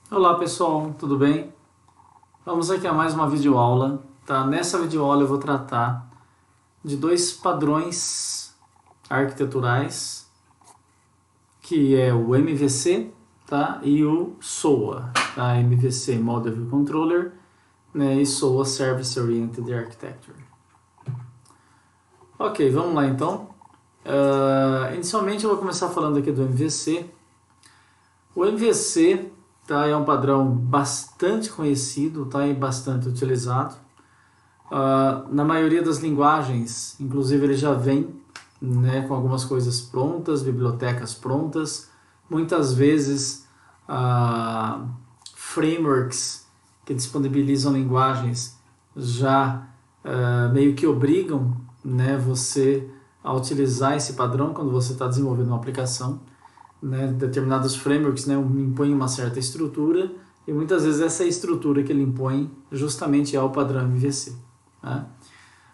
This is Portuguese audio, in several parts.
Olá pessoal, tudo bem? Vamos aqui a mais uma videoaula, tá? Nessa videoaula eu vou tratar de dois padrões arquiteturais, que é o MVC, tá? E o SOA, tá? MVC Model View Controller, né? E SOA Service Oriented Architecture. Ok, vamos lá então. Inicialmente eu vou começar falando aqui do MVC. O MVC, tá, é um padrão bastante conhecido, tá, e bastante utilizado. Na maioria das linguagens, inclusive ele já vem, né, com algumas coisas prontas, bibliotecas prontas, muitas vezes frameworks que disponibilizam linguagens já meio que obrigam, né, você a utilizar esse padrão quando você está desenvolvendo uma aplicação. Né, determinados frameworks, né, impõem uma certa estrutura e muitas vezes essa estrutura que ele impõe justamente é o padrão MVC. Tá?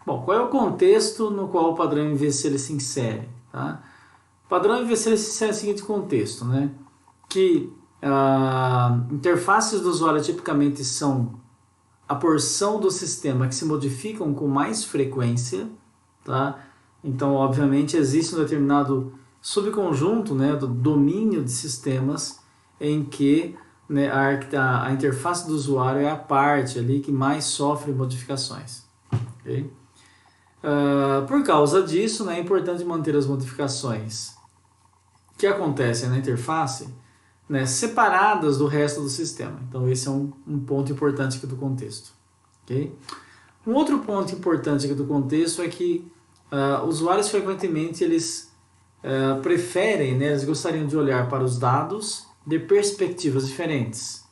Bom, qual é o contexto no qual o padrão MVC ele se insere? Tá? O padrão MVC ele se insere no seguinte contexto, né, que interfaces do usuário tipicamente são a porção do sistema que se modificam com mais frequência, tá? Então, obviamente, existe um determinado subconjunto, né, do domínio de sistemas em que, né, a interface do usuário é a parte ali que mais sofre modificações. Okay? Por causa disso, né, é importante manter as modificações que acontecem na interface, né, separadas do resto do sistema. Então esse é um ponto importante aqui do contexto. Okay? Um outro ponto importante aqui do contexto é que usuários frequentemente eles preferem, né, eles gostariam de olhar para os dados de perspectivas diferentes.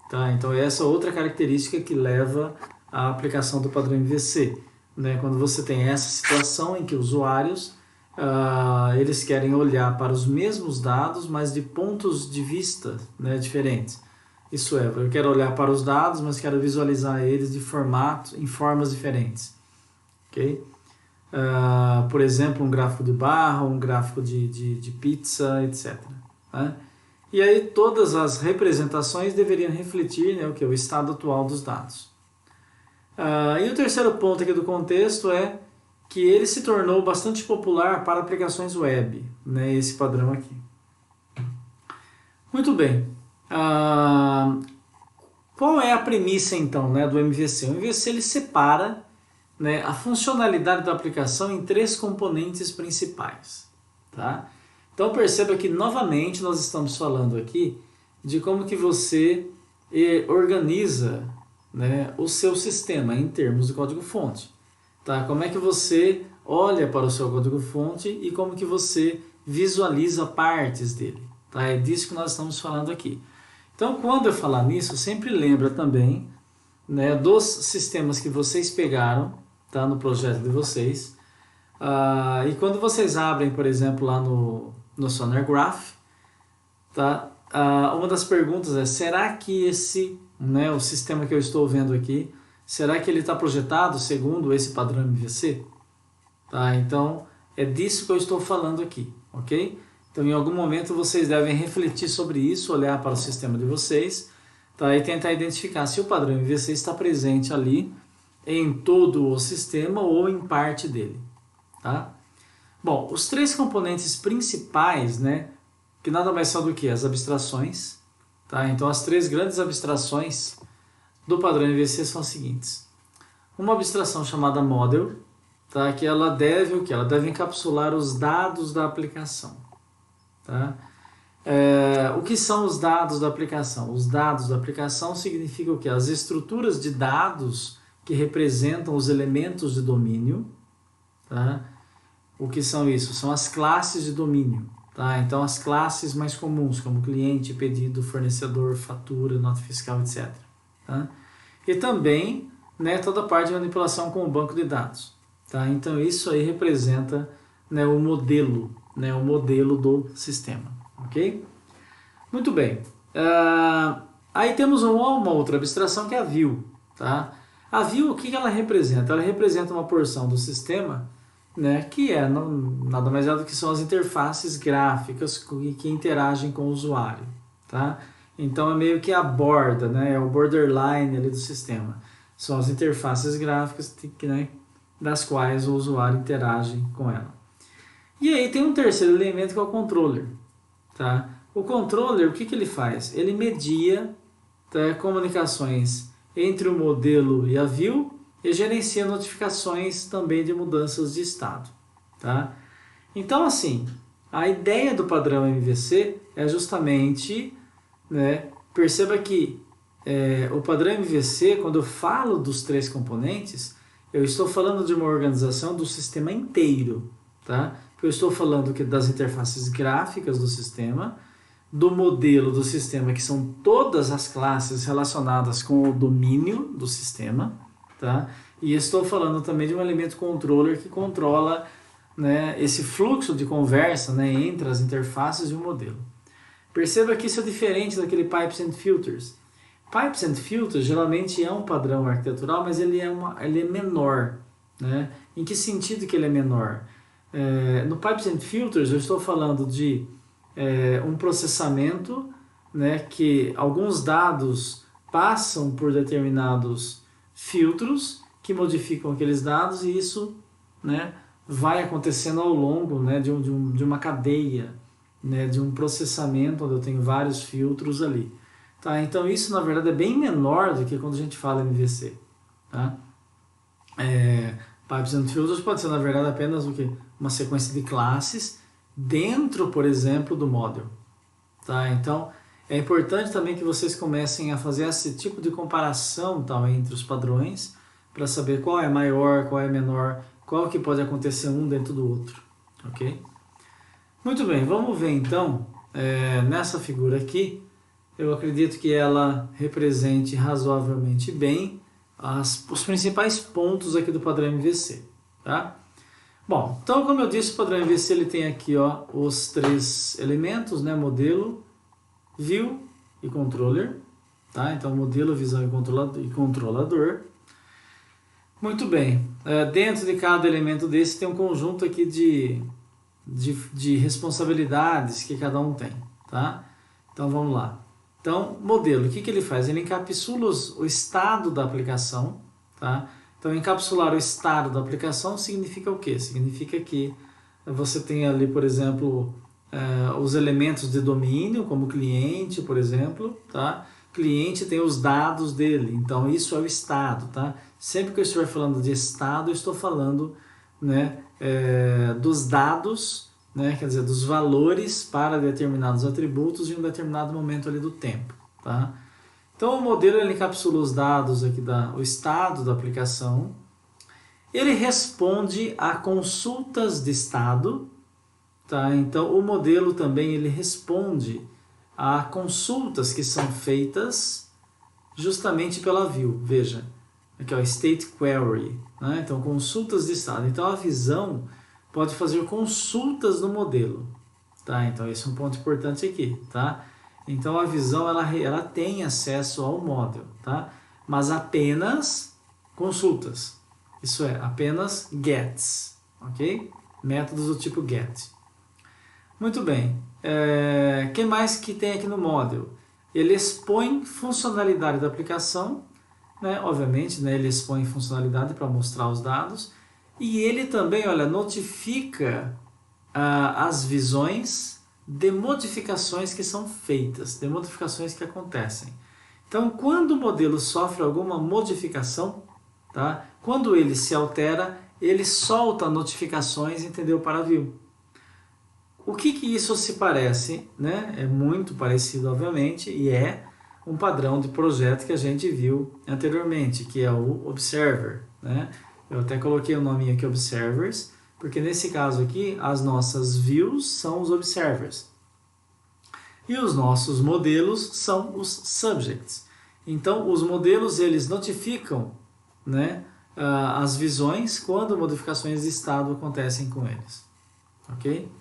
Tá? Então essa é outra característica que leva à aplicação do padrão MVC. Né? Quando você tem essa situação em que usuários eles querem olhar para os mesmos dados, mas de pontos de vista, né, diferentes. Isso é, eu quero olhar para os dados, mas quero visualizar eles de em formas diferentes. Okay? Por exemplo, um gráfico de barra, um gráfico de pizza, etc. Tá? E aí todas as representações deveriam refletir, né, o estado atual dos dados. E o terceiro ponto aqui do contexto é que ele se tornou bastante popular para aplicações web, né, esse padrão aqui. Muito bem. Qual é a premissa então, né, do MVC? O MVC ele separa, né, a funcionalidade da aplicação em três componentes principais. Tá? Então perceba que novamente nós estamos falando aqui de como que você organiza, né, o seu sistema em termos de código-fonte. Tá? Como é que você olha para o seu código-fonte e como que você visualiza partes dele. Tá? É disso que nós estamos falando aqui. Então, quando eu falar nisso, sempre lembra também, né, dos sistemas que vocês pegaram, tá, no projeto de vocês. E quando vocês abrem, por exemplo, lá no Sonar Graph, tá, uma das perguntas é, será que né, o sistema que eu estou vendo aqui, será que ele está projetado segundo esse padrão MVC? Tá? Então, é disso que eu estou falando aqui, ok? Então, em algum momento, vocês devem refletir sobre isso, olhar para o sistema de vocês, tá? E tentar identificar se o padrão MVC está presente ali em todo o sistema ou em parte dele. Tá? Bom, os três componentes principais, né, que nada mais são do que as abstrações. Tá? Então, as três grandes abstrações do padrão MVC são as seguintes. Uma abstração chamada Model, tá? Que ela deve o quê? Ela deve encapsular os dados da aplicação. Tá? O que são os dados da aplicação? Os dados da aplicação significam o quê? As estruturas de dados que representam os elementos de domínio. Tá? O que são isso? São as classes de domínio. Tá? Então, as classes mais comuns, como cliente, pedido, fornecedor, fatura, nota fiscal, etc. Tá? E também, né, toda a parte de manipulação com o banco de dados. Tá? Então, isso aí representa, né, o modelo do sistema. Ok? Muito bem. Aí temos uma outra abstração que é a View. Tá? A View, o que ela representa? Ela representa uma porção do sistema, né, que nada mais é do que são as interfaces gráficas que interagem com o usuário. Tá? Então é meio que a borda, né? É o borderline ali do sistema. São as interfaces gráficas né, das quais o usuário interage com ela. E aí tem um terceiro elemento que é o controller. Tá? O controller, o que ele faz? Ele media, tá, comunicações entre o modelo e a view e gerencia notificações também de mudanças de estado. Tá? Então, assim, a ideia do padrão MVC é justamente, né, perceba que o padrão MVC, quando eu falo dos 3 componentes, eu estou falando de uma organização do sistema inteiro. Tá? Eu estou falando das interfaces gráficas do sistema, do modelo do sistema, que são todas as classes relacionadas com o domínio do sistema, tá? E estou falando também de um elemento controller que controla, né, esse fluxo de conversa, né, entre as interfaces e o modelo. Perceba que isso é diferente daquele Pipes and Filters. Pipes and Filters geralmente é um padrão arquitetural, mas ele é menor. Né? Em que sentido que ele é menor? No Pipes and Filters eu estou falando de um processamento, né, que alguns dados passam por determinados filtros que modificam aqueles dados e isso, né, vai acontecendo ao longo, né, de uma cadeia, né, de um processamento onde eu tenho vários filtros ali. Tá? Então isso na verdade é bem menor do que quando a gente fala MVC. Tá? Pipes and Filters pode ser na verdade apenas uma sequência de classes dentro, por exemplo, do model. Tá? Então, é importante também que vocês comecem a fazer esse tipo de comparação, tá, entre os padrões, para saber qual é maior, qual é menor, qual que pode acontecer um dentro do outro. Ok? Muito bem, vamos ver então, nessa figura aqui, eu acredito que ela represente razoavelmente bem os principais pontos aqui do padrão MVC. Tá? Bom, então como eu disse, o padrão MVC ele tem aqui os 3 elementos, né? Modelo, view e controller. Tá? Então modelo, visão e controlador. Muito bem, dentro de cada elemento desse tem um conjunto aqui de responsabilidades que cada um tem. Tá? Então vamos lá. Então, modelo, o que ele faz? Ele encapsula o estado da aplicação. Tá? Então, encapsular o estado da aplicação significa o quê? Significa que você tem ali, por exemplo, os elementos de domínio, como cliente, por exemplo. Tá? Cliente tem os dados dele, então isso é o estado. Tá? Sempre que eu estiver falando de estado, eu estou falando, né, dos dados, né, quer dizer, dos valores para determinados atributos em um determinado momento ali do tempo. Tá? Então o modelo ele encapsula os dados aqui, o estado da aplicação. Ele responde a consultas de estado. Tá? Então o modelo também ele responde a consultas que são feitas justamente pela view. Veja, aqui é o state query. Né? Então consultas de estado. Então a visão pode fazer consultas no modelo. Tá? Então esse é um ponto importante aqui. Tá? Então a visão ela tem acesso ao model, tá? Mas apenas consultas. Isso é, apenas gets. Ok? Métodos do tipo get. Muito bem. O que mais que tem aqui no model? Ele expõe funcionalidade da aplicação. Né? Obviamente, né, ele expõe funcionalidade para mostrar os dados. E ele também, olha, notifica as visões de modificações que são feitas, de modificações que acontecem. Então, quando o modelo sofre alguma modificação, tá? Quando ele se altera, ele solta notificações, entendeu, para a view. O que isso se parece? Né? É muito parecido, obviamente, e é um padrão de projeto que a gente viu anteriormente, que é o Observer. Né? Eu até coloquei o nome aqui, Observers, porque nesse caso aqui, as nossas views são os observers. E os nossos modelos são os subjects. Então, os modelos eles notificam, né, as visões quando modificações de estado acontecem com eles. Ok?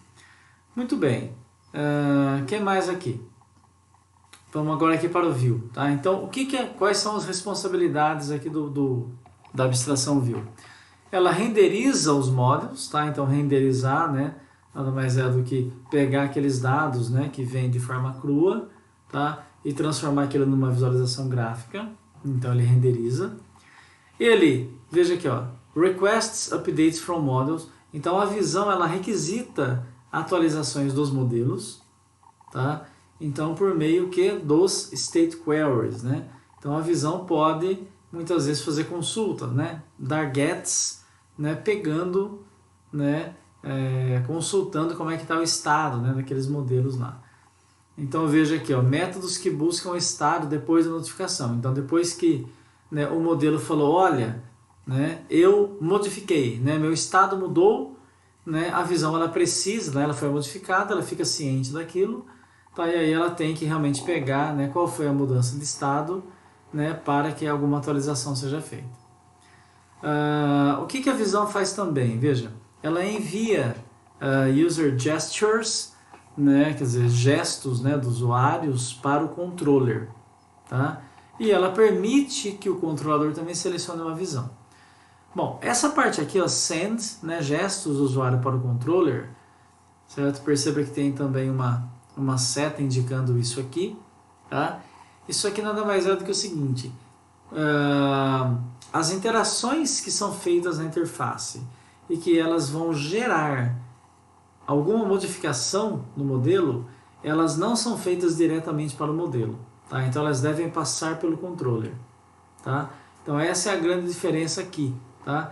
Muito bem. O que mais aqui? Vamos agora aqui para o view. Tá? Então, quais são as responsabilidades aqui da abstração view? Ela renderiza os modelos, tá? Então renderizar, né, nada mais é do que pegar aqueles dados, né, que vêm de forma crua, tá? e transformar aquilo numa visualização gráfica. Então ele renderiza. Ele, veja aqui, ó, requests updates from models. Então a visão ela requisita atualizações dos modelos, tá? Então por meio que dos state queries, né? Então a visão pode muitas vezes fazer consulta, né? Dar gets, né? Pegando, né? Consultando como é que está o estado, né? Daqueles modelos lá. Então veja aqui, ó, métodos que buscam o estado depois da notificação. Então depois que, né, o modelo falou, olha, né, eu modifiquei, né, meu estado mudou, né, a visão ela precisa, né, ela foi modificada, ela fica ciente daquilo, tá, e aí ela tem que realmente pegar, né, qual foi a mudança de estado, né, para que alguma atualização seja feita. O que a visão faz também? Veja, ela envia user gestures, né, quer dizer, gestos, né, dos usuários para o controller, tá? E ela permite que o controlador também selecione uma visão. Bom, essa parte aqui, ó, send, né, gestos do usuário para o controller, certo? Perceba que tem também uma seta indicando isso aqui, tá? Isso aqui nada mais é do que o seguinte, as interações que são feitas na interface e que elas vão gerar alguma modificação no modelo, elas não são feitas diretamente para o modelo, tá? Então elas devem passar pelo controller, tá? Então essa é a grande diferença aqui, tá?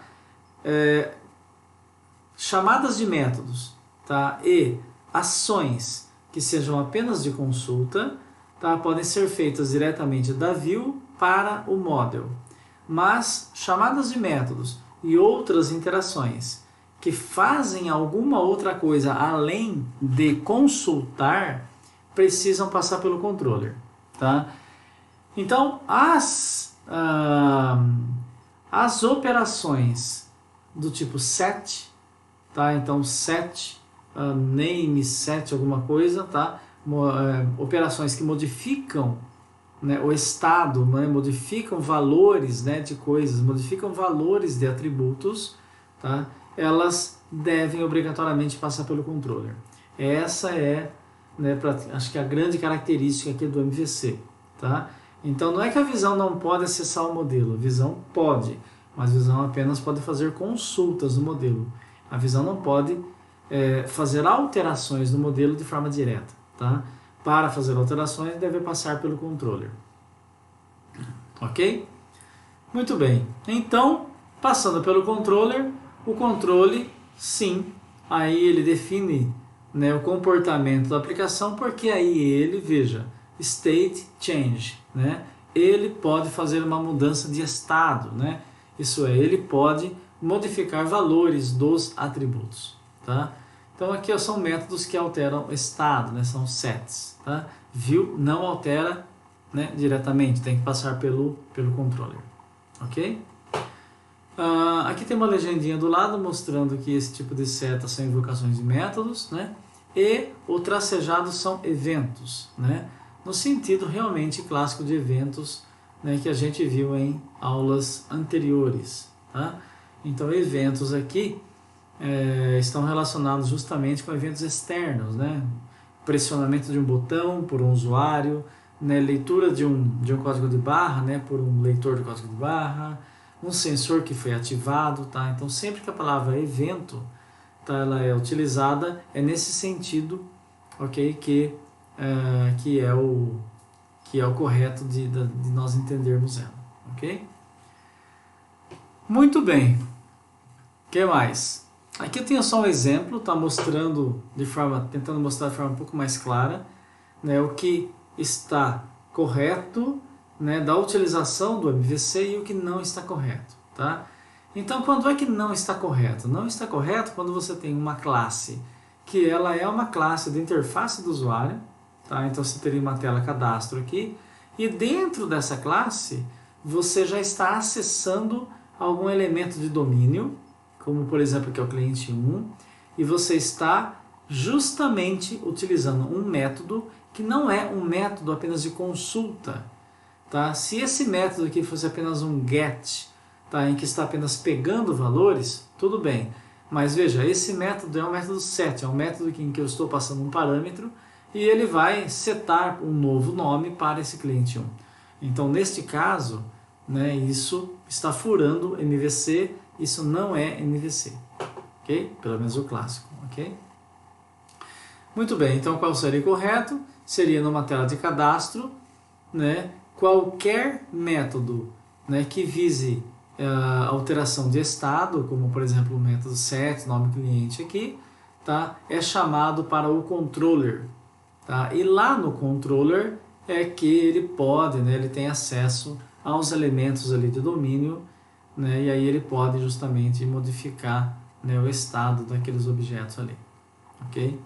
Chamadas de métodos, tá? E ações que sejam apenas de consulta, tá? Podem ser feitas diretamente da view para o model, mas chamadas de métodos e outras interações que fazem alguma outra coisa além de consultar, precisam passar pelo controller, tá? Então, as operações do tipo set, tá? Então, set, name, set, alguma coisa, tá? Operações que modificam, né, o estado, né, modificam valores, né, de coisas, modificam valores de atributos, tá? Elas devem obrigatoriamente passar pelo controller. Essa é, né, acho que a grande característica aqui do MVC, tá? Então não é que a visão não pode acessar o modelo, a visão pode, mas a visão apenas pode fazer consultas no modelo. A visão não pode fazer alterações no modelo de forma direta, tá? Para fazer alterações deve passar pelo controller. Ok? Muito bem. Então, passando pelo controller, o controle, sim, aí ele define, né, o comportamento da aplicação, porque aí ele, veja, state change, né, ele pode fazer uma mudança de estado, né, isso é, ele pode modificar valores dos atributos, tá? Então aqui são métodos que alteram o estado, né, são sets, tá? View não altera, né, diretamente, tem que passar pelo controller, ok? Aqui tem uma legendinha do lado mostrando que esse tipo de setas são invocações de métodos, né? E o tracejado são eventos, né? No sentido realmente clássico de eventos, né, que a gente viu em aulas anteriores, tá? Então eventos aqui estão relacionados justamente com eventos externos, né? Pressionamento de um botão por um usuário, né? Leitura de um código de barra, né? Por um leitor de código de barra, um sensor que foi ativado, tá? Então sempre que a palavra evento, tá, ela é utilizada, é nesse sentido, ok? Que é o correto de nós entendermos ela, ok? Muito bem. O que mais? Aqui eu tenho só um exemplo, tá mostrando tentando mostrar de forma um pouco mais clara, né, o que está correto, né, da utilização do MVC e o que não está correto, tá? Então, quando é que não está correto? Não está correto quando você tem uma classe que ela é uma classe de interface do usuário, tá? Então você teria uma tela cadastro aqui e dentro dessa classe você já está acessando algum elemento de domínio, como por exemplo aqui é o cliente 1, e você está justamente utilizando um método que não é um método apenas de consulta, tá? Se esse método aqui fosse apenas um get, tá, em que está apenas pegando valores, tudo bem. Mas veja, esse método é um método set, é um método em que eu estou passando um parâmetro e ele vai setar um novo nome para esse cliente 1. Então, neste caso, né, isso está furando MVC, isso não é MVC, ok? Pelo menos o clássico, ok? Muito bem, então qual seria o correto? Seria numa tela de cadastro, né, qualquer método, né, que vise alteração de estado, como por exemplo o método set, nome cliente aqui, tá, é chamado para o controller. Tá? E lá no controller é que ele pode, né, ele tem acesso aos elementos ali de domínio, né, e aí ele pode justamente modificar, né, o estado daqueles objetos ali. Ok?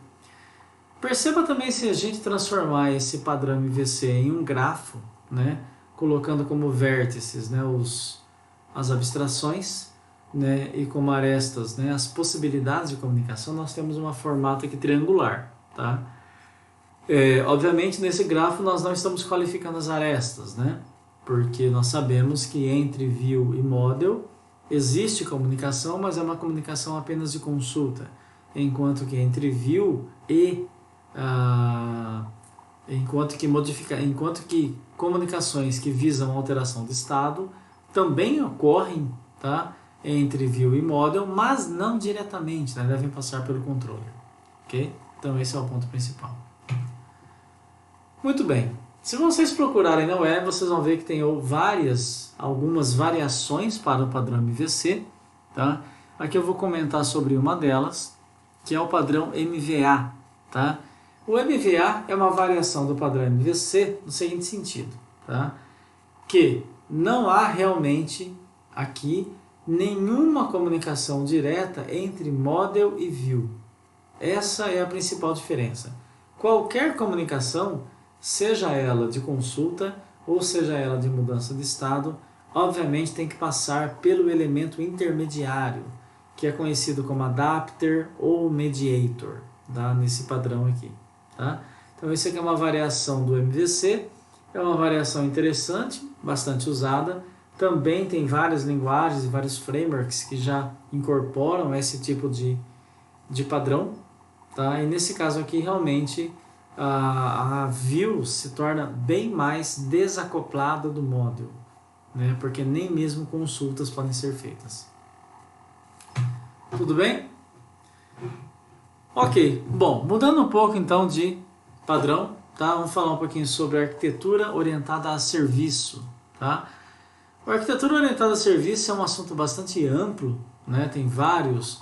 Perceba também se a gente transformar esse padrão MVC em um grafo, né, colocando como vértices, né, as abstrações, né, e como arestas, né, as possibilidades de comunicação, nós temos um formato aqui triangular. Tá? Obviamente nesse grafo nós não estamos qualificando as arestas, né, porque nós sabemos que entre view e model existe comunicação, mas é uma comunicação apenas de consulta, enquanto que entre view e enquanto que comunicações que visam alteração de estado também ocorrem, tá, entre view e model, mas não diretamente, né, devem passar pelo controller, ok? Então esse é o ponto principal. Muito bem, se vocês procurarem na web, vocês vão ver que tem algumas variações para o padrão MVC, tá? Aqui eu vou comentar sobre uma delas, que é o padrão MVA, tá? O MVA é uma variação do padrão MVC no seguinte sentido, tá? Que não há realmente aqui nenhuma comunicação direta entre model e view. Essa é a principal diferença. Qualquer comunicação, seja ela de consulta ou seja ela de mudança de estado, obviamente tem que passar pelo elemento intermediário, que é conhecido como adapter ou mediator, tá? Nesse padrão aqui. Tá? Então isso aqui é uma variação do MVC, é uma variação interessante, bastante usada. Também tem várias linguagens e vários frameworks que já incorporam esse tipo de padrão. Tá? E nesse caso aqui realmente a view se torna bem mais desacoplada do model, né? Porque nem mesmo consultas podem ser feitas. Tudo bem? Ok, bom, mudando um pouco então de padrão, tá? Vamos falar um pouquinho sobre arquitetura orientada a serviço, tá? A arquitetura orientada a serviço é um assunto bastante amplo, né? Tem várias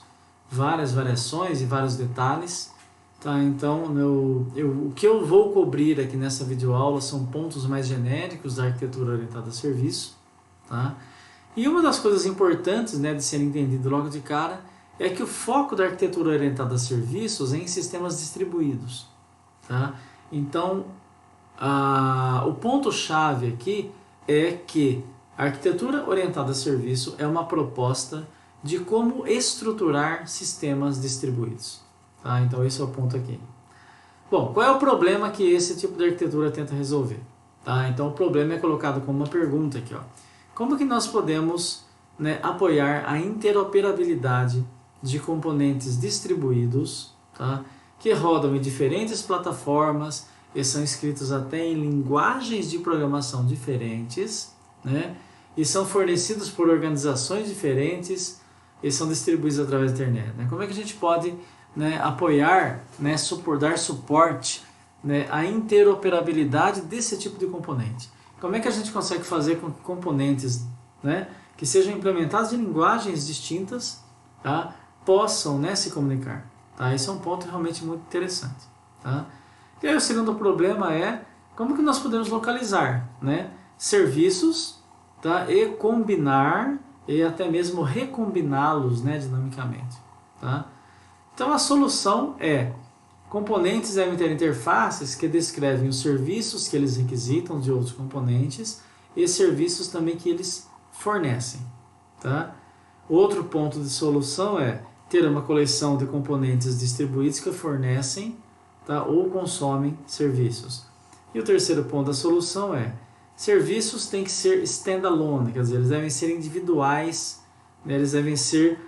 variações e vários detalhes, tá? Então o que eu vou cobrir aqui nessa videoaula são pontos mais genéricos da arquitetura orientada a serviço, tá? E uma das coisas importantes, né, de ser entendido logo de cara é que o foco da arquitetura orientada a serviços é em sistemas distribuídos. Tá? Então, o ponto-chave aqui é que a arquitetura orientada a serviço é uma proposta de como estruturar sistemas distribuídos. Tá? Então, esse é o ponto aqui. Bom, qual é o problema que esse tipo de arquitetura tenta resolver? Tá? Então, o problema é colocado como uma pergunta aqui. Ó. Como que nós podemos, né, apoiar a interoperabilidade de componentes distribuídos, tá, que rodam em diferentes plataformas e são escritos até em linguagens de programação diferentes, né, e são fornecidos por organizações diferentes e são distribuídos através da internet. Né? Como é que a gente pode, né, apoiar, né, dar suporte, né, à interoperabilidade desse tipo de componente? Como é que a gente consegue fazer com que componentes, né, que sejam implementados em linguagens distintas, tá, possam, né, se comunicar? Tá? Esse é um ponto realmente muito interessante. Tá? E aí o segundo problema é como que nós podemos localizar, né, serviços, tá, e combinar e até mesmo recombiná-los, né, dinamicamente. Tá? Então a solução é: componentes devem ter interfaces que descrevem os serviços que eles requisitam de outros componentes e serviços também que eles fornecem. Tá? Outro ponto de solução é ter uma coleção de componentes distribuídos que fornecem, tá, ou consomem serviços. E o terceiro ponto da solução é: serviços têm que ser standalone, quer dizer, eles devem ser individuais, né, eles devem ser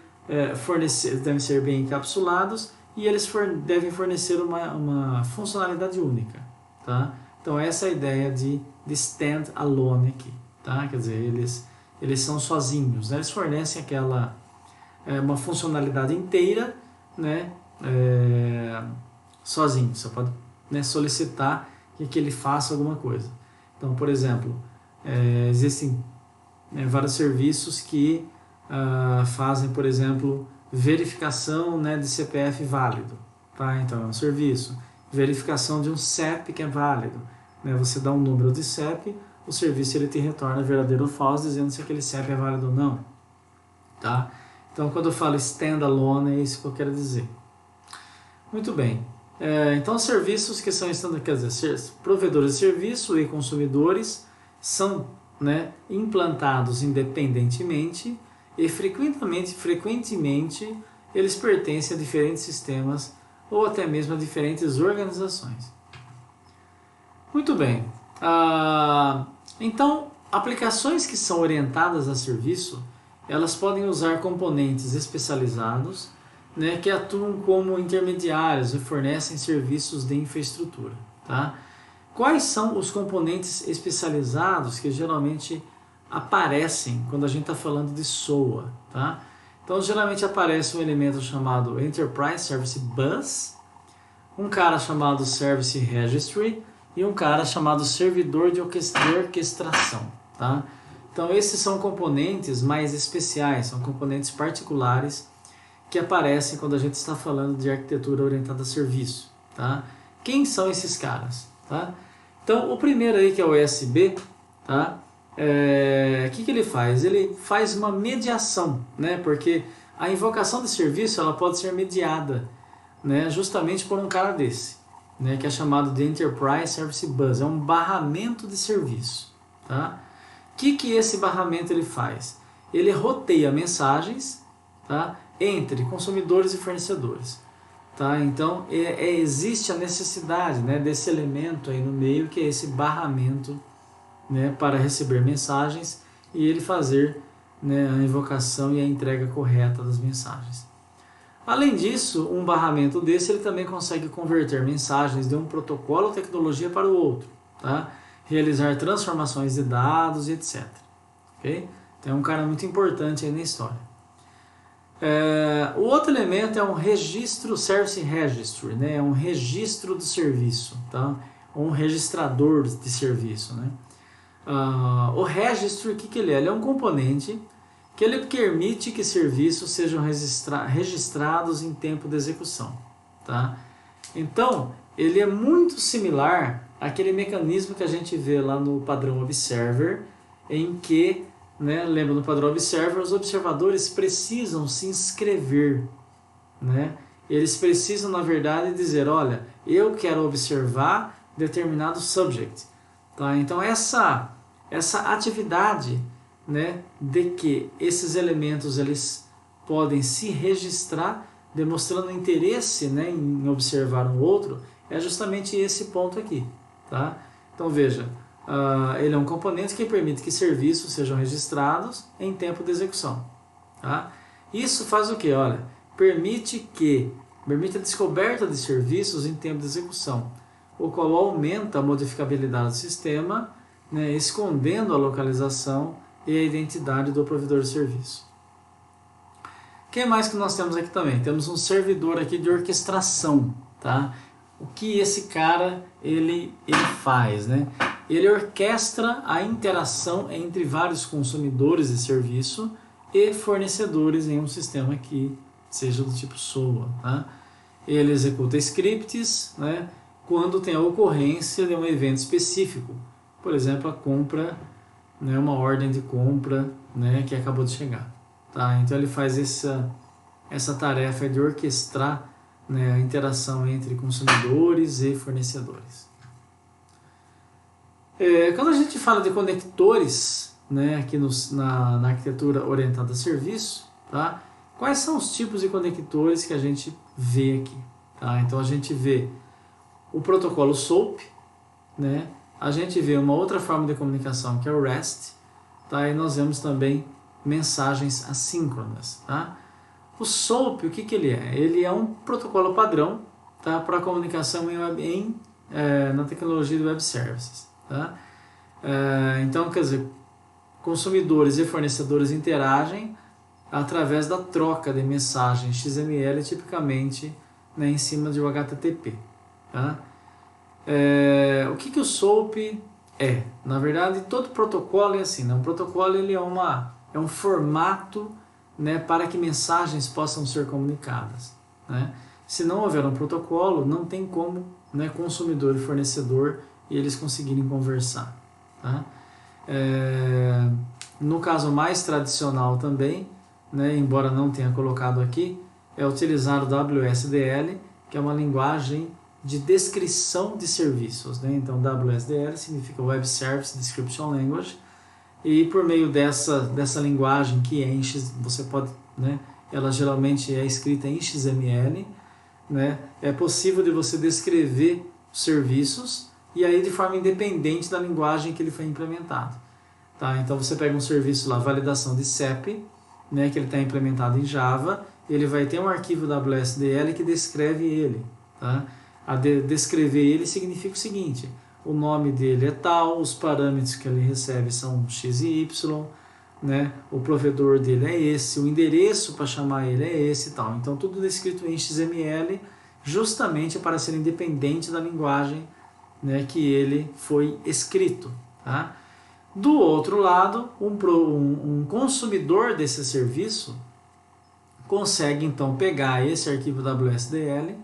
devem ser bem encapsulados e eles devem fornecer uma funcionalidade única. Tá? Então essa é a ideia de stand-alone aqui. Tá? Quer dizer, eles são sozinhos, né? Eles fornecem uma funcionalidade inteira, né? Sozinho. Você pode, né, solicitar que ele faça alguma coisa. Então, por exemplo, existem, né, vários serviços que fazem, por exemplo, verificação, né, de CPF válido. Tá? Então é um serviço. Verificação de um CEP que é válido. Né? Você dá um número de CEP, o serviço ele te retorna verdadeiro ou falso, dizendo se aquele CEP é válido ou não. Tá? Então, quando eu falo standalone, é isso que eu quero dizer. Muito bem. Então, serviços que são provedores de serviço e consumidores são, né, implantados independentemente e frequentemente eles pertencem a diferentes sistemas ou até mesmo a diferentes organizações. Muito bem. Então, aplicações que são orientadas a serviço, elas podem usar componentes especializados, né, que atuam como intermediários e fornecem serviços de infraestrutura. Tá? Quais são os componentes especializados que geralmente aparecem quando a gente está falando de SOA? Tá? Então, geralmente aparece um elemento chamado Enterprise Service Bus, um cara chamado Service Registry e um cara chamado servidor de orquestração. Tá? Então, esses são componentes mais especiais, são componentes particulares que aparecem quando a gente está falando de arquitetura orientada a serviço. Tá? Quem são esses caras? Tá? Então, o primeiro aí, que é o ESB, tá? Que ele faz? Ele faz uma mediação, né? Porque a invocação de serviço ela pode ser mediada, né? Justamente por um cara desse, né? Que é chamado de Enterprise Service Bus, é um barramento de serviço. Tá? Que esse barramento ele faz? Ele roteia mensagens, tá, entre consumidores e fornecedores. Tá? Então existe a necessidade, né, desse elemento aí no meio, que é esse barramento, né, para receber mensagens e ele fazer, né, a invocação e a entrega correta das mensagens. Além disso, um barramento desse ele também consegue converter mensagens de um protocolo ou tecnologia para o outro. Tá? Realizar transformações de dados e etc. Okay? Então é um cara muito importante aí na história. O outro elemento é um registro, Service Registry, né? É um registro do serviço, tá? Ou um registrador de serviço. Né? O Registry, o que ele é? Ele é um componente que ele permite que serviços sejam registrados em tempo de execução. Tá? Então, ele é muito similar àquele mecanismo que a gente vê lá no padrão Observer, em que, né, lembra, no padrão Observer, os observadores precisam se inscrever. Né? Eles precisam, na verdade, dizer, olha, eu quero observar determinado subject. Tá? Então, essa atividade, né, de que esses elementos eles podem se registrar, demonstrando interesse, né, em observar um outro, é justamente esse ponto aqui. Tá? Então veja, ele é um componente que permite que serviços sejam registrados em tempo de execução. Tá? Isso faz o que? Olha, permite a descoberta de serviços em tempo de execução, o qual aumenta a modificabilidade do sistema, né, escondendo a localização e a identidade do provedor de serviço. O que mais que nós temos aqui também? Temos um servidor aqui de orquestração. Tá? O que esse cara ele faz? Né? Ele orquestra a interação entre vários consumidores de serviço e fornecedores em um sistema que seja do tipo SOA. Tá? Ele executa scripts, né, quando tem a ocorrência de um evento específico. Por exemplo, a compra, né, uma ordem de compra, né, que acabou de chegar. Tá? Então ele faz essa tarefa de orquestrar, né, a interação entre consumidores e fornecedores. Quando a gente fala de conectores, né, aqui na arquitetura orientada a serviço, tá? Quais são os tipos de conectores que a gente vê aqui? Tá? Então a gente vê o protocolo SOAP, né? A gente vê uma outra forma de comunicação que é o REST, tá? E nós vemos também mensagens assíncronas. Tá? O SOAP, o que ele é? Ele é um protocolo padrão, tá, para comunicação na tecnologia de Web Services. Tá? Então, quer dizer, consumidores e fornecedores interagem através da troca de mensagens XML, tipicamente, né, em cima de um HTTP. Tá? O que o SOAP é? Na verdade, todo protocolo é assim, né? Um protocolo ele é um formato, né, para que mensagens possam ser comunicadas. Né? Se não houver um protocolo, não tem como, né, consumidor e fornecedor eles conseguirem conversar. Tá? No caso mais tradicional também, né, embora não tenha colocado aqui, é utilizar o WSDL, que é uma linguagem de descrição de serviços. Né? Então, WSDL significa Web Service Description Language, e por meio dessa linguagem que é você pode, né, ela geralmente é escrita em XML, né, é possível de você descrever serviços e aí de forma independente da linguagem que ele foi implementado. Tá? Então você pega um serviço lá, validação de CEP, né, que ele está implementado em Java, ele vai ter um arquivo WSDL que descreve ele. Tá? Descrever ele significa o seguinte: o nome dele é tal, os parâmetros que ele recebe são x e y, né? O provedor dele é esse, o endereço para chamar ele é esse e tal. Então tudo descrito em XML, justamente para ser independente da linguagem, né, que ele foi escrito. Tá? Do outro lado, um consumidor desse serviço consegue então pegar esse arquivo WSDL,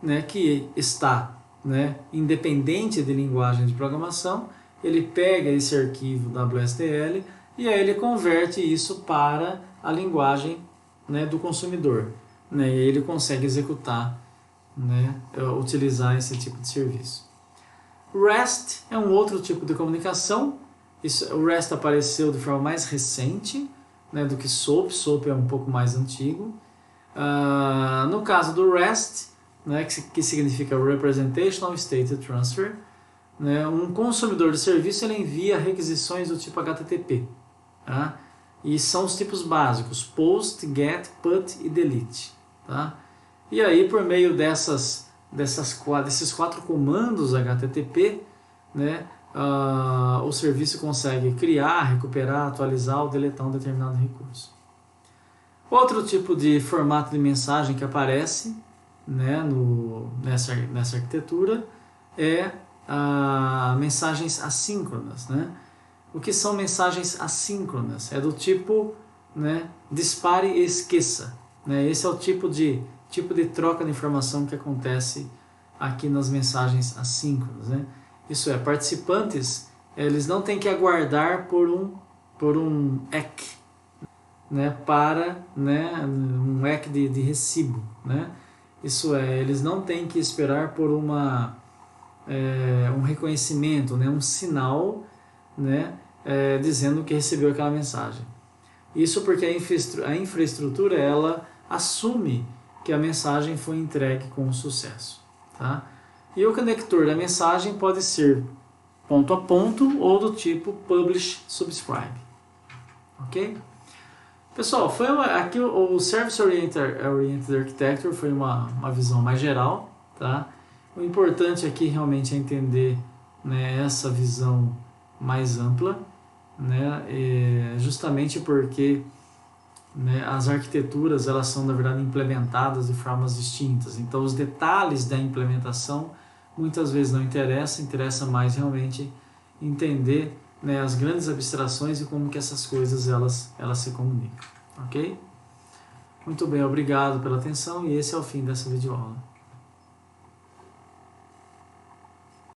né, que está, né, independente de linguagem de programação, ele pega esse arquivo WSDL e aí ele converte isso para a linguagem, né, do consumidor. Né, e ele consegue executar, né, utilizar esse tipo de serviço. REST é um outro tipo de comunicação. O REST apareceu de forma mais recente, né, do que SOAP. SOAP é um pouco mais antigo. No caso do REST, né, que significa Representational State Transfer, né, um consumidor de serviço ele envia requisições do tipo HTTP. Tá? E são os tipos básicos: POST, GET, PUT e DELETE. Tá? E aí, por meio desses quatro comandos HTTP, né, o serviço consegue criar, recuperar, atualizar ou deletar um determinado recurso. Outro tipo de formato de mensagem que aparece, né, nessa arquitetura é mensagens assíncronas. Né? O que são mensagens assíncronas? É do tipo, né, dispare e esqueça. Né? Esse é o tipo de troca de informação que acontece aqui nas mensagens assíncronas. Né? Isso é, participantes eles não têm que aguardar por um EC, né, para, né, um EC de recibo. Né? Isso é, eles não têm que esperar por um reconhecimento, né, um sinal, né, dizendo que recebeu aquela mensagem. Isso porque a infraestrutura ela assume que a mensagem foi entregue com sucesso. Tá? E o conector da mensagem pode ser ponto a ponto ou do tipo publish subscribe. Ok? Pessoal, aqui o Service Oriented Architecture foi uma visão mais geral. Tá? O importante aqui realmente é entender, né, essa visão mais ampla, né, justamente porque, né, as arquiteturas elas são na verdade implementadas de formas distintas. Então os detalhes da implementação muitas vezes não interessa mais realmente entender, né, as grandes abstrações e como que essas coisas elas se comunicam. Ok? Muito bem, obrigado pela atenção e esse é o fim dessa videoaula.